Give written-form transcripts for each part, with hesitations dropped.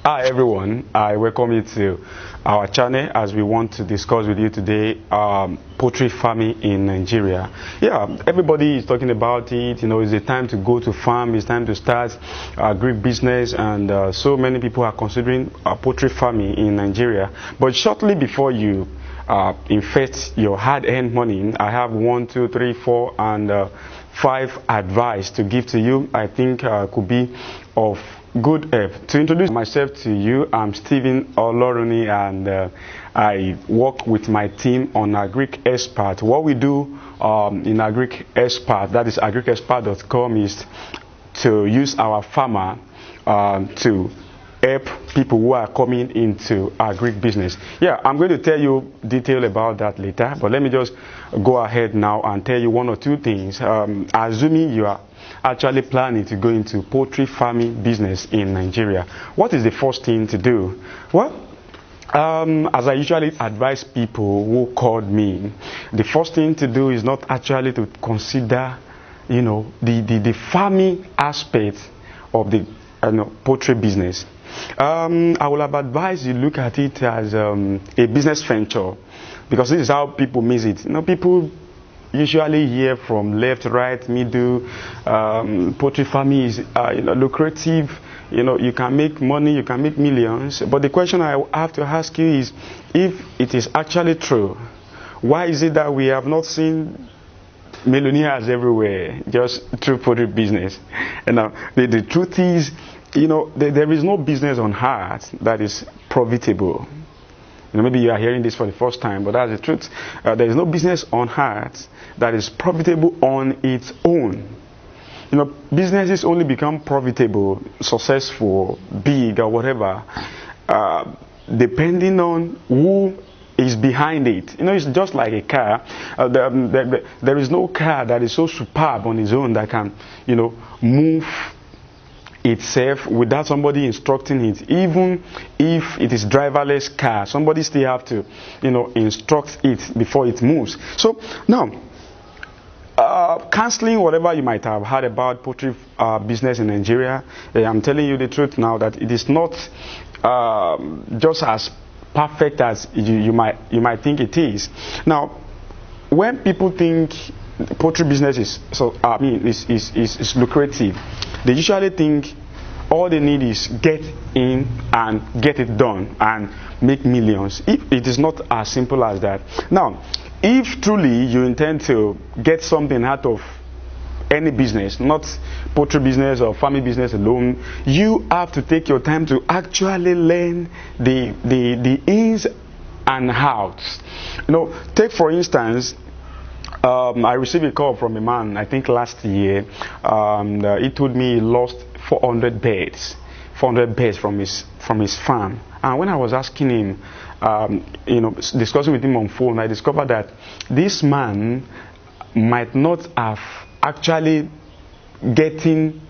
Hi everyone, I welcome you to our channel as we want to discuss with you today poultry farming in Nigeria. Yeah, everybody is talking about it. You know, it's the time to go to farm, it's time to start agribusiness, and so many people are considering poultry farming in Nigeria. But shortly before you invest your hard-earned money, I have 1, 2, 3, 4, and 5 advice to give to you. I think could be of good help. To introduce myself to you, I'm Stephen Oloruni, and I work with my team on agricexpert. What we do in agricexpert, that is agricexpert.com, is to use our farmer to help people who are coming into agribusiness. Yeah, I'm going to tell you detail about that later, but let me just go ahead now and tell you 1 or 2 things. Assuming you are actually planning to go into poultry farming business in Nigeria, what is the first thing to do? Well, as I usually advise people who called me, the first thing to do is not actually to consider, you know, the farming aspect of the poultry business. I will have advised you look at it as a business venture, because this is how people miss it. You know, people usually hear from left, right, middle. Poultry farming is lucrative. You know, you can make money, you can make millions. But the question I have to ask you is, if it is actually true, why is it that we have not seen millionaires everywhere just through poultry business? And the truth is, you know, there is no business on earth that is profitable. You know, maybe you are hearing this for the first time, but that's the truth. There is no business on earth that is profitable on its own. You know, businesses only become profitable, successful, big, or whatever, depending on who is behind it. You know, it's just like a car. There is no car that is so superb on its own that can, you know, move itself without somebody instructing it. Even if it is driverless car, somebody still have to, you know, instruct it before it moves. So now, canceling whatever you might have heard about poultry business in Nigeria, I'm telling you the truth now, that it is not just as perfect as you might think it is. Now, when people think poultry business is lucrative, they usually think all they need is get in and get it done and make millions. It is not as simple as that. Now, if truly you intend to get something out of any business, not poultry business or farming business alone, you have to take your time to actually learn the ins and outs. You know, take for instance, I received a call from a man, I think last year. He told me he lost 400 birds from his farm. And when I was asking him, you know, discussing with him on phone, I discovered that this man might not have actually getting,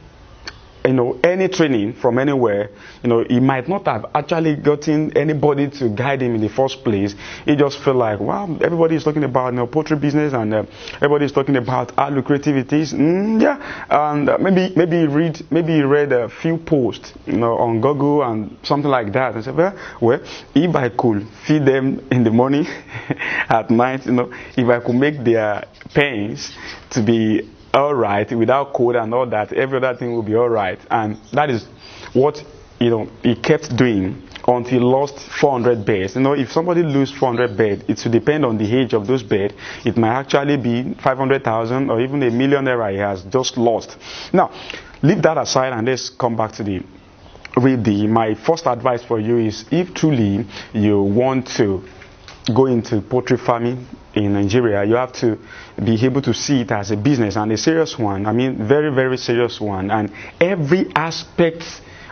you know, any training from anywhere. You know, he might not have actually gotten anybody to guide him in the first place. He just felt like, wow, everybody is talking about, you know, poultry business, and everybody is talking about how lucrative it is. Yeah, and maybe he read a few posts, you know, on Google and something like that, and said, well, if I could feed them in the morning, at night, you know, if I could make their pens to be all right without code and all that, every other thing will be all right. And that is what, you know, he kept doing until he lost 400 birds. You know, if somebody loses 400 birds, it will depend on the age of those birds. It might actually be 500,000 or even $1 million he has just lost. Now, leave that aside and let's come back to my first advice for you is, if truly you want to go into poultry farming in Nigeria, you have to be able to see it as a business, and a serious one. I mean, very, very serious one. And every aspect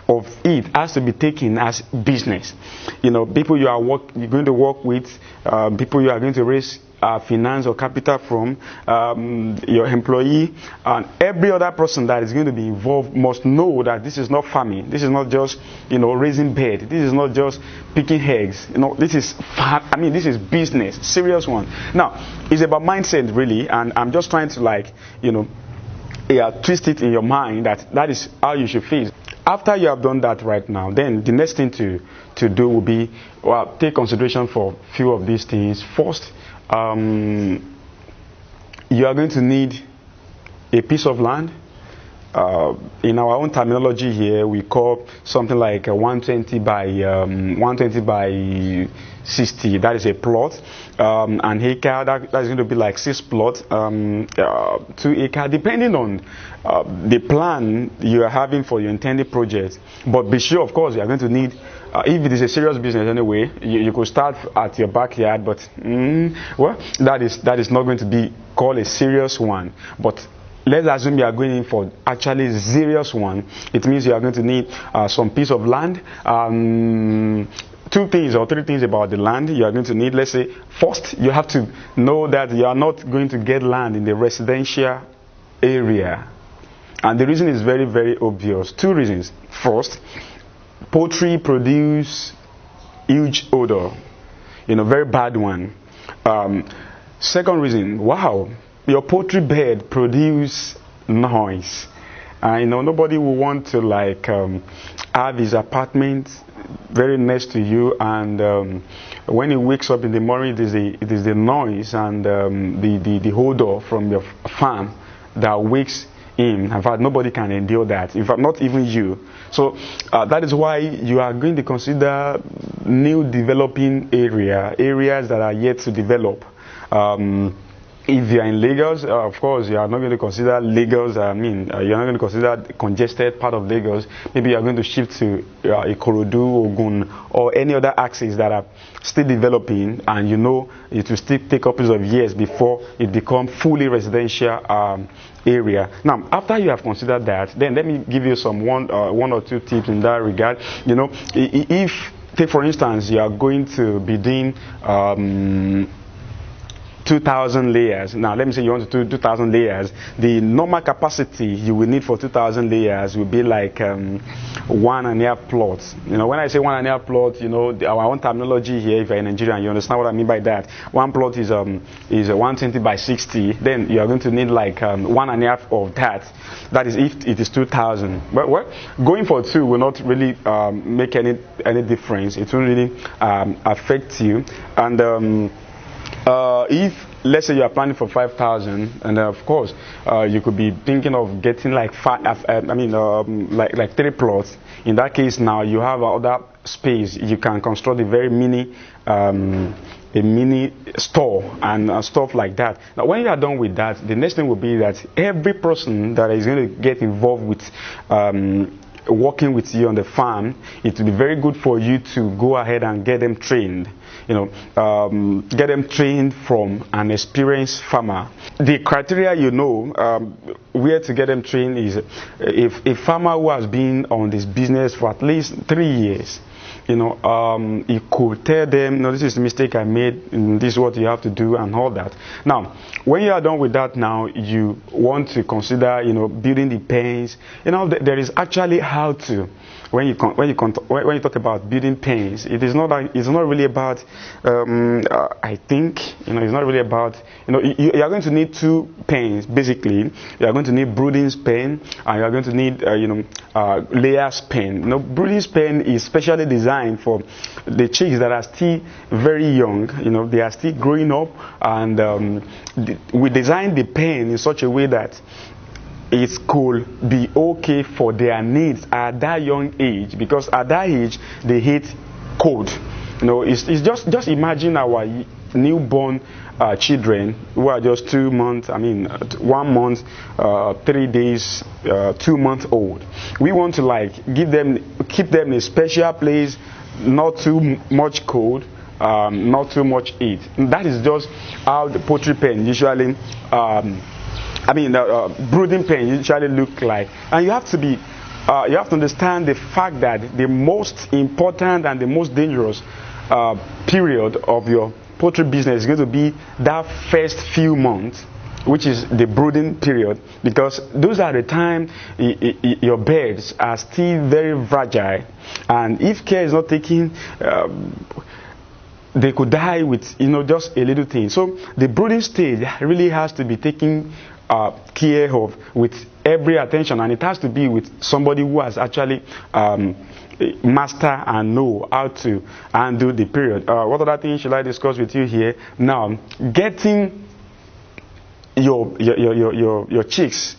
of it has to be taken as business. You know, people you're going to work with, people you are going to raise finance or capital from, your employee, and every other person that is going to be involved must know that this is not farming. This is not just, you know, raising bird. This is not just picking eggs. You know, this is this is business, serious one. Now, it's about mindset really, and I'm just trying to, like, you know, twist it in your mind that is how you should feel. after you have done that right now, then the next thing to do will be, well, take consideration for a few of these things. First, you are going to need a piece of land. In our own terminology here, we call something like a 120 by 60. That is a plot. An acre, that's going to be like 6 plots, 2 acre, depending on the plan you are having for your intended project. But be sure, of course, you are going to need, if it is a serious business anyway, you could start at your backyard, but well, that is not going to be called a serious one. But let's assume you are going in for actually a serious one. It means you are going to need some piece of land. 2 things or 3 things about the land you are going to need. Let's say, first, you have to know that you are not going to get land in the residential area. And the reason is very, very obvious. 2 reasons. First, poultry produce huge odor. Very bad one. Second reason, wow, your poultry bed produce noise. Nobody will want to have his apartment very next to you, and when he wakes up in the morning, it is the noise and the odor from your farm that wakes him. In fact, nobody can endure that. In fact, not even you. So that is why you are going to consider new developing areas that are yet to develop. If you are in Lagos, of course, you are not going to consider Lagos. You are not going to consider the congested part of Lagos. Maybe you are going to shift to Ikorodu, Ogun, or any other axes that are still developing, and it will still take a couple of years before it becomes fully residential area. Now, after you have considered that, then let me give you some one or two tips in that regard. If, take for instance, you are going to be doing 2,000 layers. Now, let me say you want to do 2,000 layers. The normal capacity you will need for 2,000 layers will be like 1.5 plots. When I say 1.5 plots, our own terminology here, if you're in Nigeria, you understand what I mean by that. 1 plot is 120 by 60. Then you are going to need like 1.5 of that. That is if it is 2,000. But going for 2 will not really make any difference. It won't really affect you. And if, let's say, you are planning for 5,000, and of course you could be thinking of getting like 3 plots. In that case, now you have other space. You can construct a very mini store and stuff like that. Now, when you are done with that, the next thing will be that every person that is going to get involved with working with you on the farm, it will be very good for you to go ahead and get them trained. Get them trained from an experienced farmer. The criteria, where to get them trained is if a farmer who has been on this business for at least 3 years, you could tell them, no, this is the mistake I made, and this is what you have to do, and all that. Now, when you are done with that, now you want to consider, building the pens. There is actually how to. When you talk about building pens, it's not really about. I think it's not really about. You are going to need 2 pens basically. You are going to need brooding pen, and you are going to need layers pen. Brooding pen is specially designed for the chicks that are still very young. They are still growing up, and we designed the pen in such a way that it could be okay for their needs at that young age, because at that age they hate cold. It's just imagine our newborn children who are just 2 months, 1 month, 3 days, 2 months old. We want to keep them in a special place, not too much cold, not too much heat. And that is just how the poultry pen usually brooding pen usually look like. And you have to understand the fact that the most important and the most dangerous period of your poultry business is going to be that first few months, which is the brooding period, because those are the time your birds are still very fragile, and if care is not taken, they could die with just a little thing. So the brooding stage really has to be taken care of with every attention, and it has to be with somebody who has actually master and know how to handle the period. What other things should I discuss with you here? Now, getting your chicks,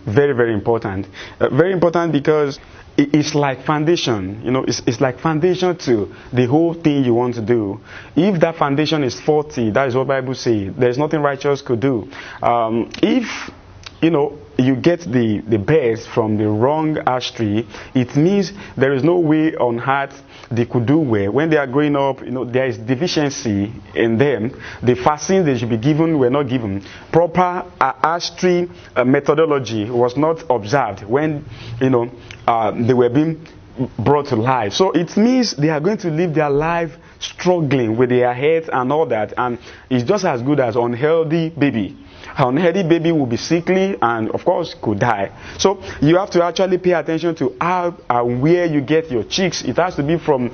very, very important. Very important because it's like foundation. It's like foundation to the whole thing you want to do. If that foundation is faulty, that is what Bible says, there's nothing righteous could do. If you get the birds from the wrong ash tree, it means there is no way on earth they could do well. When they are growing up, there is deficiency in them. The vaccines they should be given were not given. Proper ash tree methodology was not observed when they were being brought to life. So it means they are going to live their life struggling with their health and all that, and it's just as good as unhealthy baby. An unhealthy baby will be sickly and of course could die. So you have to actually pay attention to how and where you get your chicks. It has to be from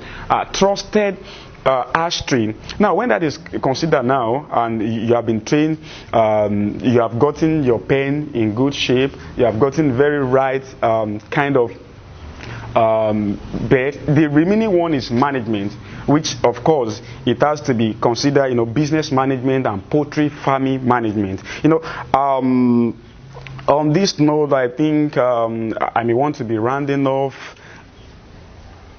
trusted ash tree. Now, when that is considered now, and you have been trained, you have gotten your pen in good shape, you have gotten very right kind of bed, the remaining one is management, which of course it has to be considered business management and poultry farming management. On this note, I think I may want to be rounding off.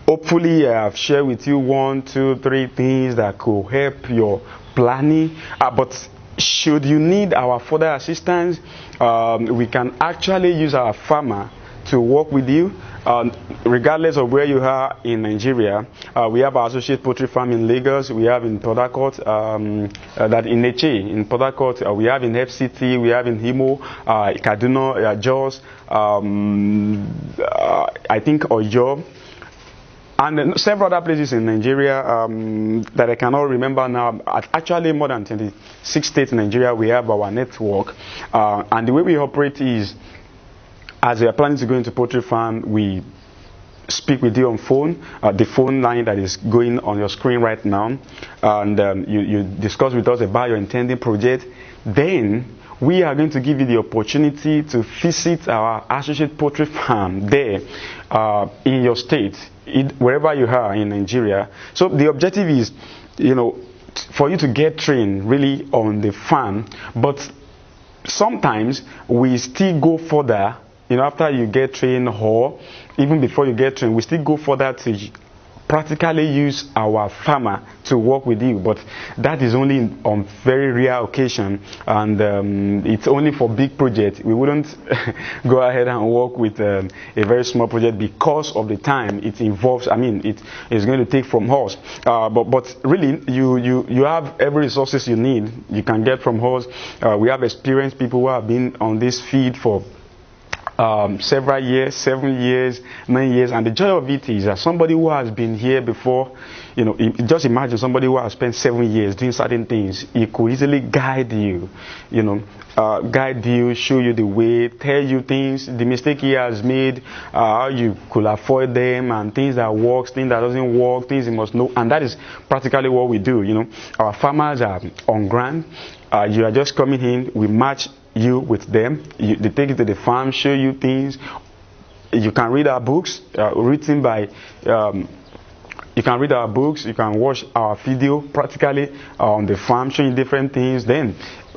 Hopefully I have shared with you 1, 2, 3 things that could help your planning, but should you need our further assistance, we can actually use our farmer to work with you, regardless of where you are in Nigeria. We have our associate poultry farm in Lagos, we have in Port Harcourt, that in Eche, in Port Harcourt, we have in FCT, we have in Imo, Kaduna, Jos, I think Oyo, and several other places in Nigeria that I cannot remember now. Actually, more than 26 states in Nigeria, we have our network, and the way we operate is, as we are planning to go into poultry farm, we speak with you on phone, the phone line that is going on your screen right now, and you discuss with us about your intended project. Then we are going to give you the opportunity to visit our associate poultry farm there in your state, wherever you are in Nigeria. So the objective is, for you to get trained really on the farm, but sometimes we still go further. After you get trained, or even before you get trained, we still go further to practically use our farmer to work with you. But that is only on very rare occasion, and it's only for big projects. We wouldn't go ahead and work with a very small project because of the time it involves. It is going to take from us. But really, you have every resources you need. You can get from us. We have experienced people who have been on this field for several years, 7 years, 9 years, and the joy of it is that somebody who has been here before, just imagine somebody who has spent 7 years doing certain things. He could easily guide you, show you the way, tell you things, the mistake he has made, how you could avoid them, and things that works, things that doesn't work, things you must know. And that is practically what we do. Our farmers are on ground. You are just coming in, we match you with them. They take you to the farm, show you things. You can read our books written by you can read our books, you can watch our video practically on the farm, showing different things. Then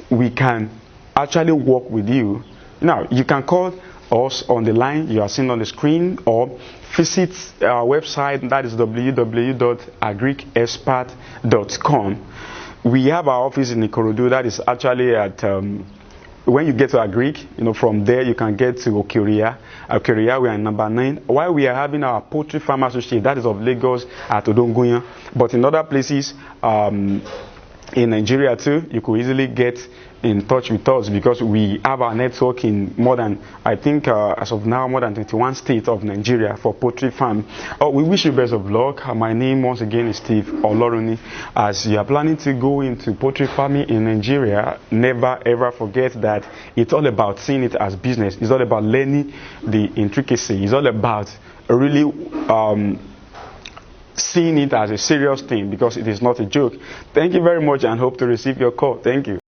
we can actually work with you. Now you can call us on the line you are seeing on the screen, or visit our website, that is www.agricexpert.com. We have our office in Ikorodu, that is actually at when you get to Agric, from there you can get to Okeria. Okeria, we are in number 9. While we are having our poultry farm associate, that is of Lagos at Odongoyan. But in other places in Nigeria too, you could easily get in touch with us, because we have our network in more than, I think as of now, more than 21 states of Nigeria for poultry farm. We wish you best of luck. My name once again is Steve Oloruni. As you are planning to go into poultry farming in Nigeria, never ever forget that it's all about seeing it as business. It's all about learning the intricacy. It's all about really seeing it as a serious thing, because it is not a joke. Thank you very much, and hope to receive your call. Thank you.